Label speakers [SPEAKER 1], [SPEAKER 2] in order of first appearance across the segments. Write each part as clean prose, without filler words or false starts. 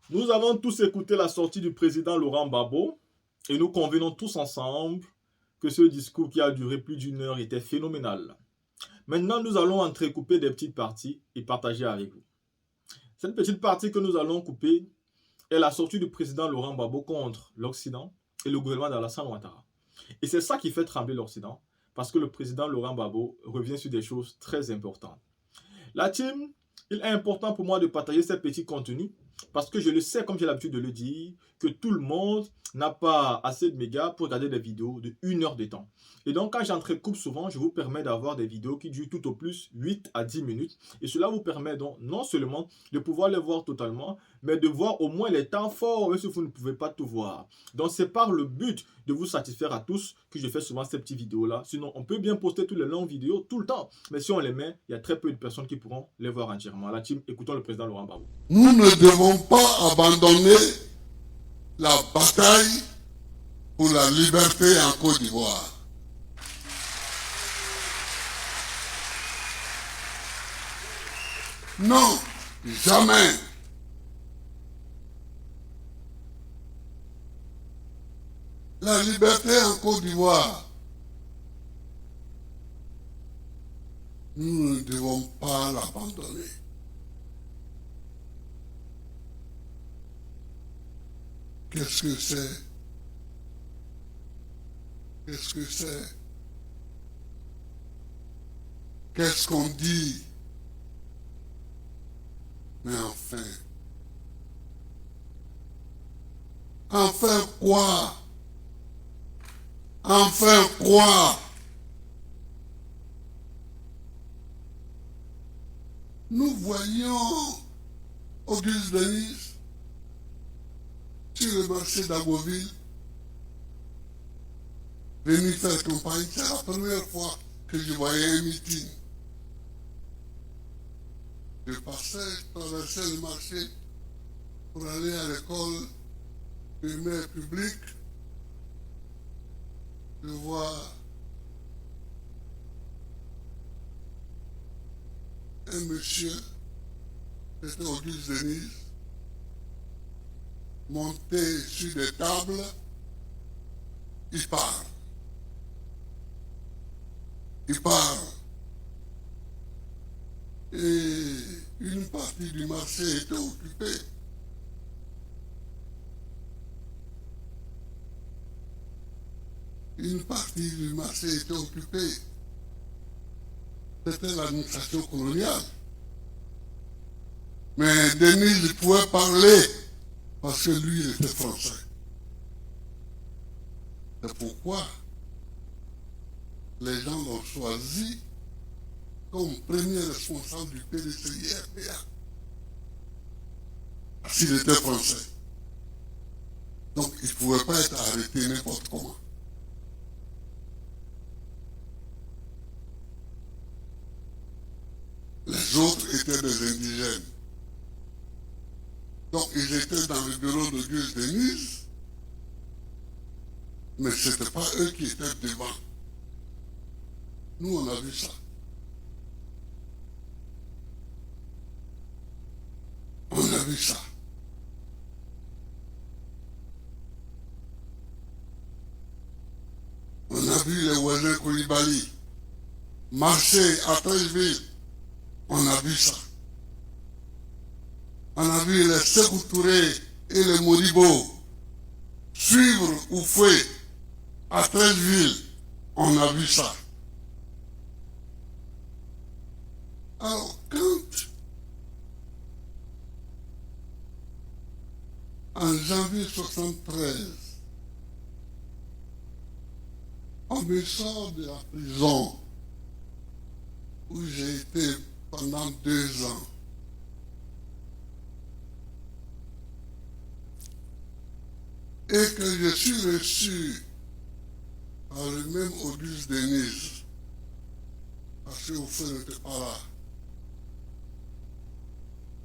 [SPEAKER 1] Nous avons tous écouté la sortie du président Laurent Gbagbo et nous convenons tous ensemble que ce discours qui a duré plus d'une heure était phénoménal. Maintenant, nous allons entrecouper des petites parties et partager avec vous. Cette petite partie que nous allons couper est la sortie du président Laurent Gbagbo contre l'Occident et le gouvernement d'Alassane Ouattara. Et c'est ça qui fait trembler l'Occident, parce que le président Laurent Gbagbo revient sur des choses très importantes. La team, il est important pour moi de partager ces petits contenus parce que je le sais, comme j'ai l'habitude de le dire, que tout le monde n'a pas assez de mégas pour regarder des vidéos de 1 heure de temps. Et donc, quand j'entrecoupe souvent, je vous permets d'avoir des vidéos qui durent tout au plus 8 à 10 minutes. Et cela vous permet donc non seulement de pouvoir les voir totalement, mais de voir au moins les temps forts, même si vous ne pouvez pas tout voir. Donc, c'est par le but de vous satisfaire à tous que je fais souvent ces petites vidéos-là. Sinon, on peut bien poster toutes les longues vidéos tout le temps. Mais si on les met, il y a très peu de personnes qui pourront les voir entièrement. La team, écoutons le président Laurent Gbagbo.
[SPEAKER 2] Nous ne devons pas abandonner la bataille pour la liberté en Côte d'Ivoire. Non, jamais. La liberté en Côte d'Ivoire, nous ne devons pas l'abandonner. Qu'est-ce que c'est? Qu'est-ce que c'est? Qu'est-ce qu'on dit? Mais enfin. Enfin quoi? Enfin quoi? Nous voyons Auguste Denis sur le marché d'Agoville venir faire campagne. C'est la première fois que je voyais un meeting. Je traversais le marché pour aller à l'école primaire publique. Je vois un monsieur, c'était Auguste Denis, monté sur des tables, il parle. Il parle. Et une partie du marché était occupée. Une partie du marché était occupée. C'était l'administration coloniale. Mais Denis, il pouvait parler parce que lui, il était français. C'est pourquoi les gens l'ont choisi comme premier responsable du PDCI-RPA. Parce qu'il était français. Donc, il ne pouvait pas être arrêté n'importe comment. Les autres étaient des indigènes. Donc, ils étaient dans le bureau d'Auguste Denis, mais ce n'était pas eux qui étaient devant. Nous, on a vu ça. On a vu ça. On a vu les voisins Koulibaly marcher à Treichville. On a vu ça. On a vu les Sékou Touré et les Modibo suivre Oufoué à Treichville. On a vu ça. Alors, quand en janvier 1973, on me sort de la prison où j'ai été pendant 2 ans. Et que je suis reçu par le même Auguste Denis, parce que Oufoué n'était pas là,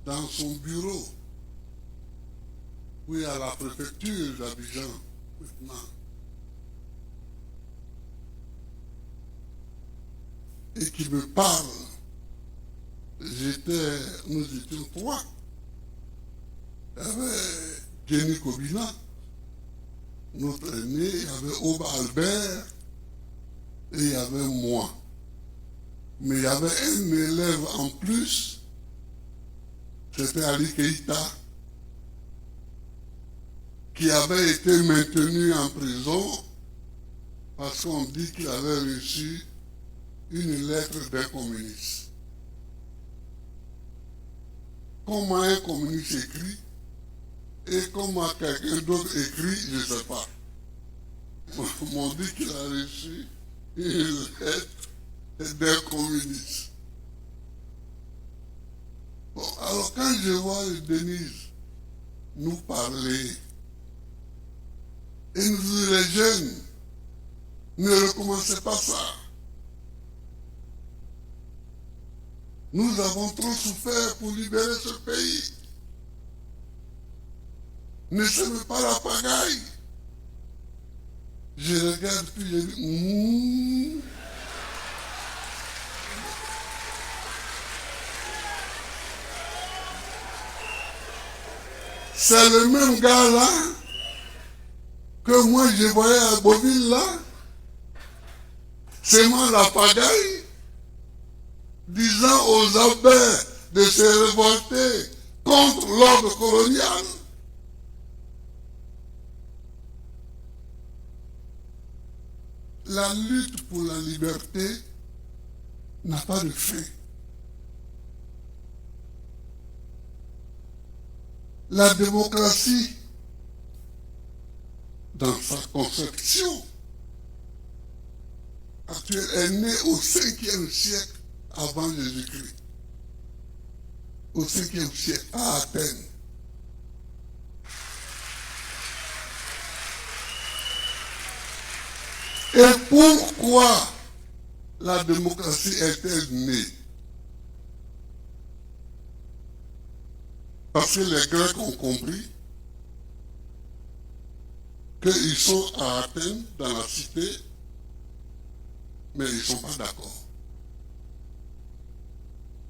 [SPEAKER 2] dans son bureau, oui, à la préfecture d'Abidjan, maintenant. Et qui me parle. Nous étions 3. Il y avait Jenny Kobina, notre aîné, il y avait Oba Albert et il y avait moi. Mais il y avait un élève en plus, c'était Ali Keïta, qui avait été maintenu en prison parce qu'on dit qu'il avait reçu une lettre d'un communiste. Comment un communiste écrit et comment quelqu'un d'autre écrit, je ne sais pas. On m'a dit qu'il a reçu une lettre d'un communiste. Bon, alors quand je vois Denise nous parler, et nous dit les jeunes, ne recommencez pas ça. Nous avons trop souffert pour libérer ce pays. Ne semez pas la pagaille. Je regarde puis je dis, c'est le même gars là que moi je voyais à Boville là. C'est moi la pagaille, disant aux abbés de se révolter contre l'ordre colonial. La lutte pour la liberté n'a pas de fin. La démocratie, dans sa conception actuelle, est née au 5e siècle avant Jésus-Christ. Au 5e siècle, à Athènes. Et pourquoi la démocratie est-elle née? Parce que les Grecs ont compris qu'ils sont à Athènes, dans la cité, mais ils ne sont pas d'accord.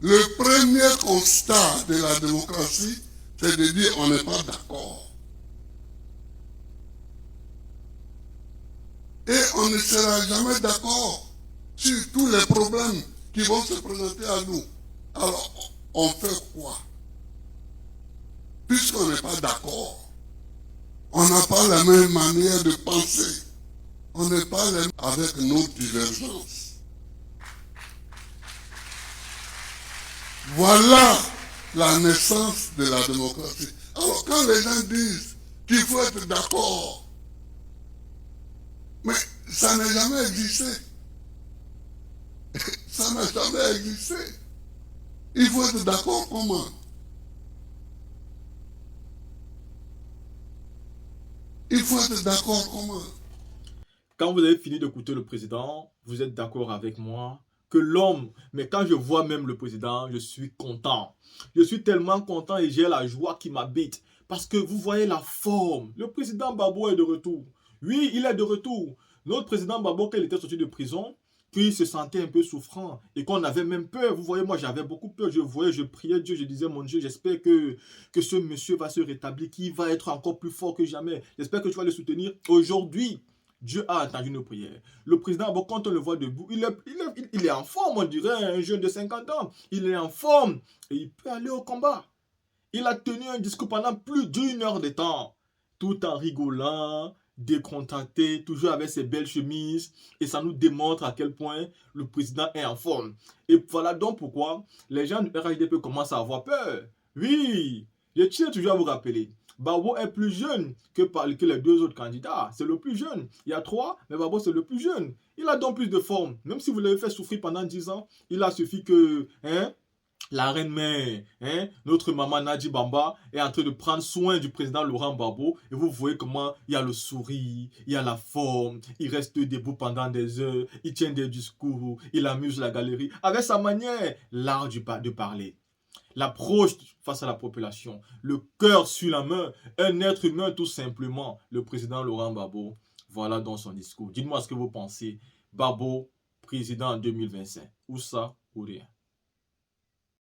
[SPEAKER 2] Le premier constat de la démocratie, c'est de dire on n'est pas d'accord. Et on ne sera jamais d'accord sur tous les problèmes qui vont se présenter à nous. Alors, on fait quoi? Puisqu'on n'est pas d'accord, on n'a pas la même manière de penser. On n'est pas les mêmes avec nos divergences. Voilà la naissance de la démocratie. Alors quand les gens disent qu'il faut être d'accord, mais ça n'a jamais existé. Ça n'a jamais existé. Il faut être d'accord comment? Il faut être d'accord comment?
[SPEAKER 1] Quand vous avez fini d'écouter le président, vous êtes d'accord avec moi que l'homme, mais quand je vois même le président, je suis content. Je suis tellement content et j'ai la joie qui m'habite. Parce que vous voyez la forme. Le président Gbagbo est de retour. Oui, il est de retour. Notre président Gbagbo, quand il était sorti de prison, qu'il se sentait un peu souffrant et qu'on avait même peur. Vous voyez, moi j'avais beaucoup peur. Je voyais, je priais Dieu, je disais, mon Dieu, j'espère que ce monsieur va se rétablir, qu'il va être encore plus fort que jamais. J'espère que tu vas le soutenir. Aujourd'hui, Dieu a entendu nos prières. Le président, bon, quand on le voit debout, il est en forme, on dirait un jeune de 50 ans. Il est en forme et il peut aller au combat. Il a tenu un discours pendant plus d'1 heure de temps, tout en rigolant, décontracté, toujours avec ses belles chemises. Et ça nous démontre à quel point le président est en forme. Et voilà donc pourquoi les gens du RHDP commencent à avoir peur. Oui, je tiens toujours à vous rappeler. Gbagbo est plus jeune que les 2 autres candidats. C'est le plus jeune. Il y a 3, mais Gbagbo c'est le plus jeune. Il a donc plus de forme. Même si vous l'avez fait souffrir pendant 10 ans, il a suffi que la reine-mère, notre maman Nadji Bamba est en train de prendre soin du président Laurent Gbagbo. Et vous voyez comment il y a le sourire, il y a la forme, il reste debout pendant des heures, il tient des discours, il amuse la galerie. Avec sa manière, l'art de parler. L'approche face à la population, le cœur sur la main, un être humain tout simplement, le président Laurent Gbagbo, voilà dans son discours. Dites-moi ce que vous pensez. Gbagbo, président en 2025, ou ça ou rien.